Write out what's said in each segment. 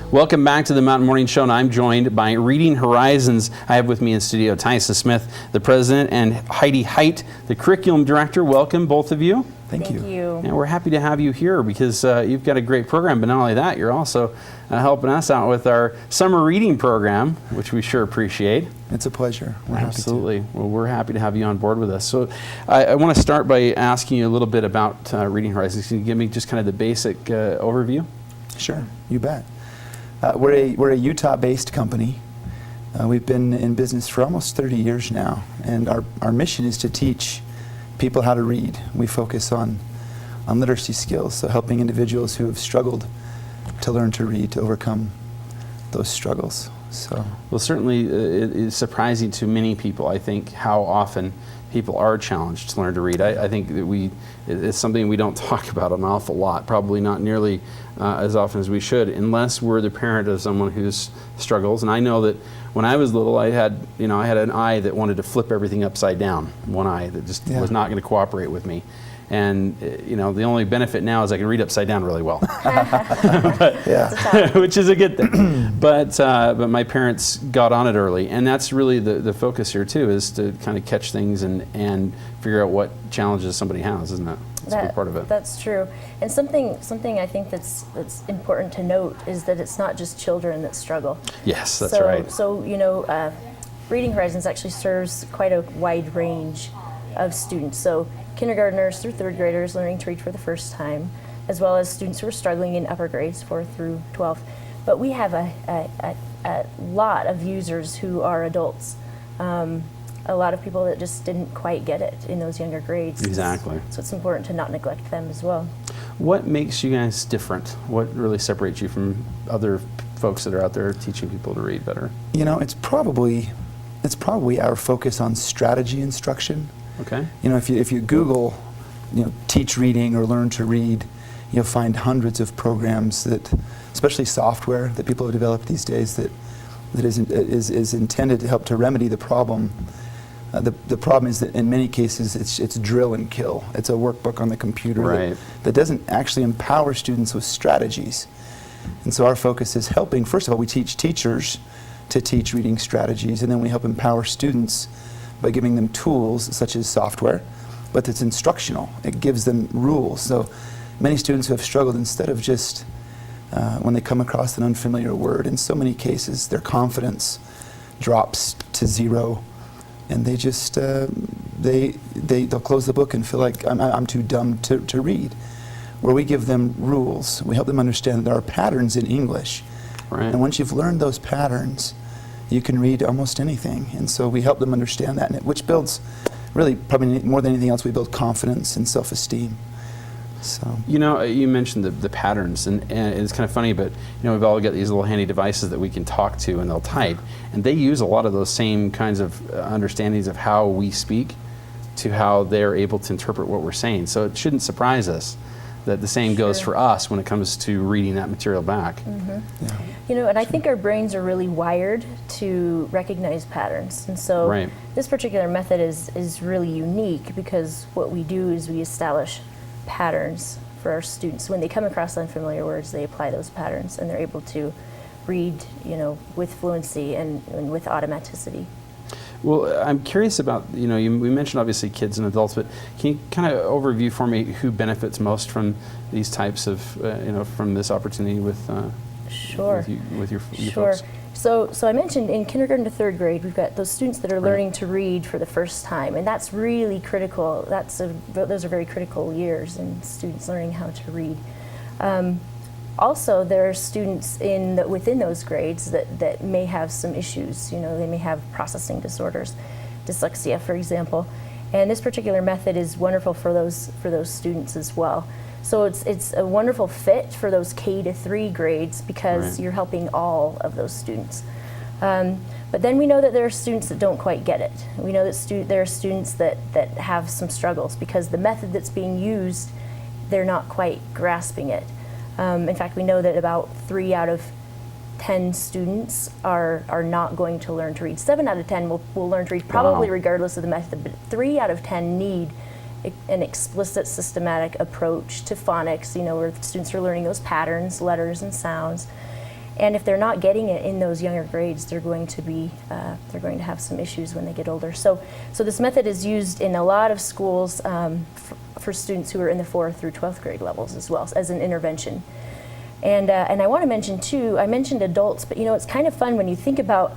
Welcome back to the Mountain Morning Show, and I'm joined by Reading Horizons. I have with me in studio Tyson Smith, the president, and Heidi Height, the curriculum director. Welcome, both of you. Thank you. And we're happy to have you here because you've got a great program, but not only that, you're also helping us out with our summer reading program, which we sure appreciate. It's a pleasure. We're Absolutely. Well, we're happy to have you on board with us. So I want to start by asking you a little bit about Reading Horizons. Can you give me just kind of the basic overview? Sure, you bet. We're a Utah-based company. We've been in business for almost 30 years now, and our mission is to teach people how to read. We focus on literacy skills, so helping individuals who have struggled to learn to read, to overcome those struggles. So, well, certainly it is surprising to many people, I think, how often people are challenged to learn to read. I think that it's something we don't talk about an awful lot, probably not nearly as often as we should, unless we're the parent of someone who's struggles. And I know that when I was little, I had an eye that wanted to flip everything upside down, one eye that just was not going to cooperate with me. And the only benefit now is I can read upside down really well, which is a good thing. But my parents got on it early, and that's really the focus here too, is to kind of catch things and figure out what challenges somebody has, isn't it? That's a big part of it. That's true. And something I think that's important to note is that it's not just children that struggle. Yes, that's right. So Reading Horizons actually serves quite a wide range of students. So kindergartners through third graders learning to read for the first time, as well as students who are struggling in upper grades 4th through 12th. But we have a lot of users who are adults. A lot of people that just didn't quite get it in those younger grades. Exactly. So it's important to not neglect them as well. What makes you guys different? What really separates you from other folks that are out there teaching people to read better? It's probably our focus on strategy instruction. Okay. If you Google, teach reading or learn to read, you'll find hundreds of programs that, especially software that people have developed these days, that is intended to help to remedy the problem. The problem is that in many cases it's drill and kill. It's a workbook on the computer that doesn't actually empower students with strategies. And so our focus is helping. First of all, we teach teachers to teach reading strategies, and then we help empower students by giving them tools such as software, but it's instructional. It gives them rules. So many students who have struggled, instead of just when they come across an unfamiliar word, in so many cases their confidence drops to zero, and they just they'll close the book and feel like I'm too dumb to read. Where we give them rules, we help them understand that there are patterns in English, and once you've learned those patterns, you can read almost anything. And so we help them understand that, which builds, really, probably more than anything else, we build confidence and self-esteem. So you mentioned the patterns, and it's kind of funny, but we've all got these little handy devices that we can talk to, and they'll type, and they use a lot of those same kinds of understandings of how we speak to how they're able to interpret what we're saying. So it shouldn't surprise us that the same goes for us when it comes to reading that material back. And I think our brains are really wired to recognize patterns, and so this particular method is really unique because what we do is we establish patterns for our students. When they come across unfamiliar words, they apply those patterns, and they're able to read, with fluency and with automaticity. Well, I'm curious about, we mentioned obviously kids and adults, but can you kind of overview for me who benefits most from these types of, from this opportunity with your folks? So I mentioned in kindergarten to third grade, we've got those students that are learning to read for the first time, and that's really critical. Those are very critical years in students learning how to read. Also, there are students within those grades that may have some issues. They may have processing disorders, dyslexia, for example. And this particular method is wonderful for those students as well. So it's a wonderful fit for those K to 3 grades because you're helping all of those students. But then we know that there are students that don't quite get it. We know that there are students that have some struggles because the method that's being used, they're not quite grasping it. In fact, we know that about 3 out of 10 students are not going to learn to read. 7 out of 10 will learn to read, probably regardless of the method, but 3 out of 10 need an explicit, systematic approach to phonics, where students are learning those patterns, letters, and sounds. And if they're not getting it in those younger grades, they're going to have some issues when they get older. So this method is used in a lot of schools for students who are in the 4th through 12th grade levels as well as an intervention. And I want to mention too, I mentioned adults, but it's kind of fun when you think about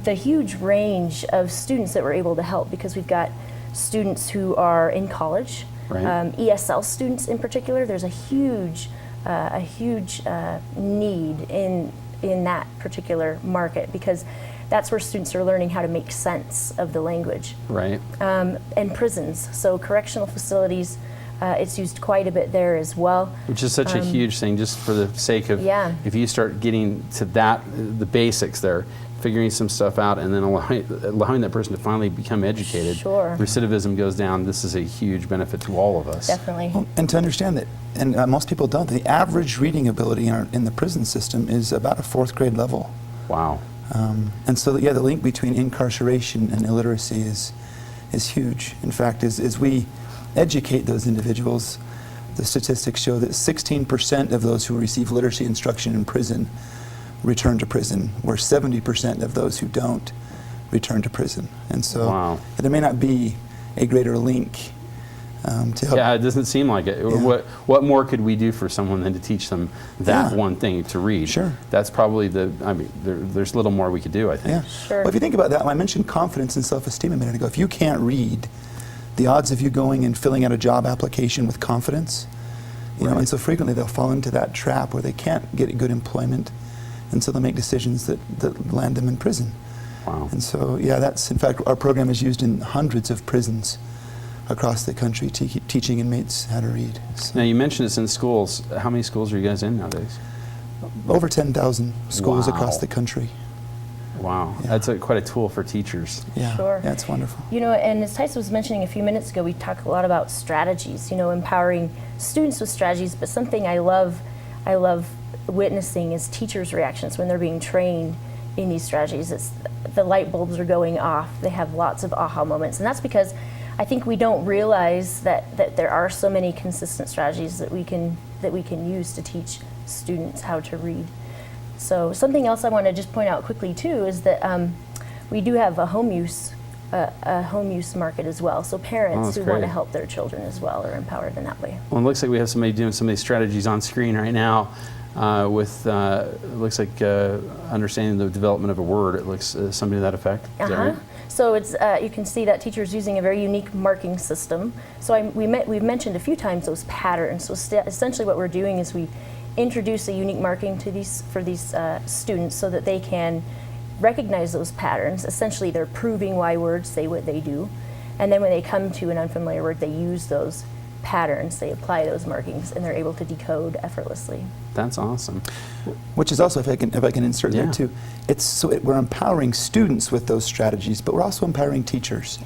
the huge range of students that we're able to help, because we've got students who are in college, Right. ESL students in particular. There's a huge need in that particular market, because that's where students are learning how to make sense of the language. Right. And prisons, so correctional facilities, it's used quite a bit there as well. Which is such a huge thing, just for the sake of, Yeah. if you start getting to that, the basics there, figuring some stuff out, and then allowing that person to finally become educated. Sure. Recidivism goes down. This is a huge benefit to all of us. Definitely. Well, and to understand that, and most people don't, the average reading ability in the prison system is about a 4th grade level. Wow. And so, yeah, the link between incarceration and illiteracy is huge. In fact, as we educate those individuals, the statistics show that 16% of those who receive literacy instruction in prison return to prison, where 70% of those who don't return to prison. And so Wow. there may not be a greater link to help. Yeah, it doesn't seem like it. Yeah. What more could we do for someone than to teach them that Yeah. one thing to read? Sure. That's probably there's little more we could do, I think. Yeah. Sure. Well, if you think about that, I mentioned confidence and self-esteem a minute ago. If you can't read, the odds of you going and filling out a job application with confidence, Right. and so frequently they'll fall into that trap where they can't get good employment, and so they'll make decisions that land them in prison. Wow. And so, yeah, that's, in fact, our program is used in hundreds of prisons across the country, teaching inmates how to read. So Now, you mentioned it's in schools. How many schools are you guys in nowadays? over 10,000 schools Wow. across the country. Wow. Yeah. That's quite a tool for teachers. Yeah, Sure. yeah, it's wonderful. And as Tyson was mentioning a few minutes ago, we talk a lot about strategies, empowering students with strategies, but something I love witnessing is teachers' reactions when they're being trained in these strategies. It's the light bulbs are going off. They have lots of aha moments, and that's because I think we don't realize that there are so many consistent strategies that we can use to teach students how to read. So something else I want to just point out quickly too is that we do have a home use market as well. So parents that's who want to great. help their children as well are empowered in that way. Well, it looks like we have somebody doing some of these strategies on screen right now with, looks like understanding the development of a word. It looks something to that effect. Is that right? So it's you can see that teachers using a very unique marking system. So we've mentioned a few times those patterns. So essentially what we're doing is we introduce a unique marking to these students so that they can recognize those patterns. Essentially, they're proving why words say what they do, and then when they come to an unfamiliar word, they use those patterns, they apply those markings, and they're able to decode effortlessly. That's awesome. Which is also, if I can insert Yeah. there too, we're empowering students with those strategies, but we're also empowering teachers.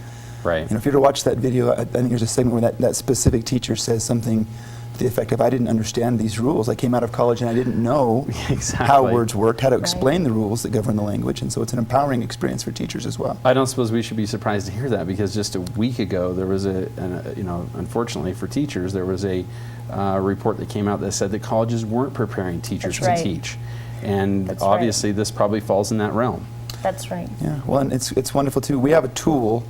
Right. If you ever watch that video, I think there's a segment where that specific teacher says something to the effect of, I didn't understand these rules. I came out of college and I didn't know Exactly. how words worked, how to Right. explain the rules that govern the language, and so it's an empowering experience for teachers as well. I don't suppose we should be surprised to hear that, because just a week ago there was unfortunately for teachers, there was a report that came out that said that colleges weren't preparing teachers That's right. to teach, and That's right. obviously this probably falls in that realm. That's right. Yeah, well, and it's wonderful too. We have a tool,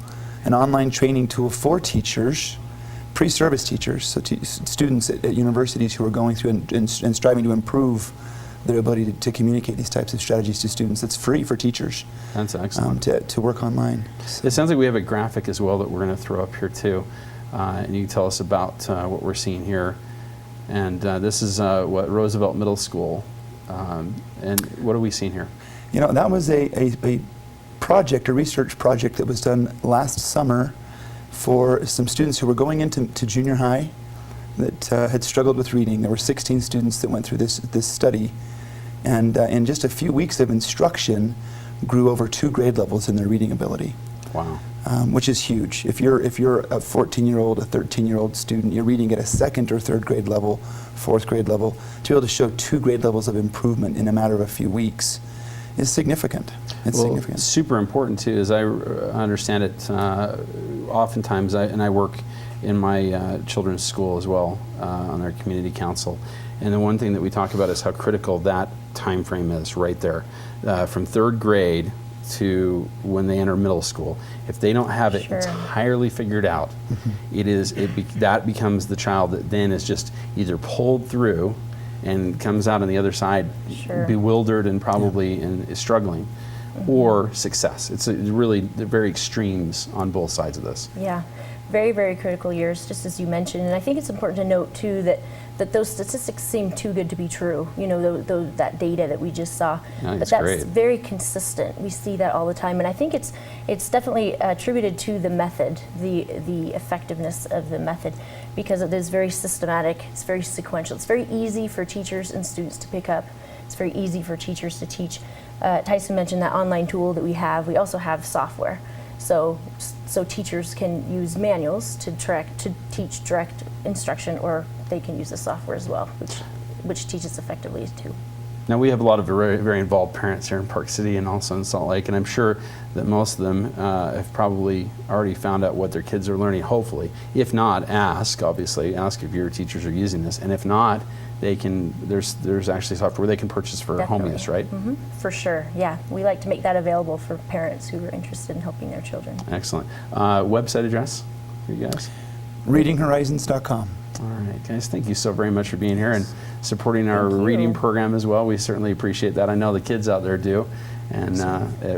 an online training tool for teachers, pre-service teachers, so students at universities who are going through and striving to improve their ability to communicate these types of strategies to students. It's free for teachers That's excellent. to work online. So, It sounds like we have a graphic as well that we're going to throw up here too, and you can tell us about what we're seeing here. And this is what Roosevelt Middle School, and what are we seeing here? that was a project, a research project that was done last summer for some students who were going into junior high that had struggled with reading. There were 16 students that went through this study, and in just a few weeks of instruction grew over 2 grade levels in their reading ability, Wow. which is huge. If you're a 14-year-old, a 13-year-old student, you're reading at a 2nd or 3rd grade level, 4th grade level, to be able to show 2 grade levels of improvement in a matter of a few weeks is significant. It's Well, significant. super important too, as I understand it. Oftentimes, I work in my children's school as well on their community council, And the one thing that we talk about is how critical that time frame is right there. From 3rd grade to when they enter middle school. If they don't have it Sure. entirely figured out, that becomes the child that then is just either pulled through and comes out on the other side Sure. bewildered and probably is struggling, or success. It's really the very extremes on both sides of this. Yeah, very, very critical years, just as you mentioned. And I think it's important to note, too, that those statistics seem too good to be true, you know, that data that we just saw. Yeah, but it's that's great. very consistent. We see that all the time. And I think it's definitely attributed to the method, the effectiveness of the method, because it is very systematic, it's very sequential. It's very easy for teachers and students to pick up. It's very easy for teachers to teach. Tyson mentioned that online tool that we have. We also have software. So teachers can use manuals to teach direct instruction, or they can use the software as well, which teaches effectively too. Now, we have a lot of very, very involved parents here in Park City and also in Salt Lake, and I'm sure that most of them have probably already found out what their kids are learning, hopefully. If not, ask if your teachers are using this, and if not, there's actually software they can purchase for home Definitely. use, right? Mm-hmm. For sure, yeah. We like to make that available for parents who are interested in helping their children. Excellent. Website address for you guys? Readinghorizons.com. All right, guys, thank you so very much for being here and supporting our Thank you. reading program as well. We certainly appreciate that. I know the kids out there do, and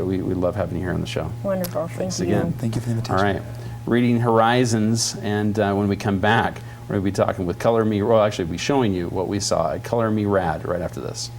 we love having you here on the show. Wonderful, thank you. again. Thank you for the invitation. All right, Reading Horizons, and when we come back, we're going to be talking with Color Me, well, actually, we'll be showing you what we saw at Color Me Rad right after this.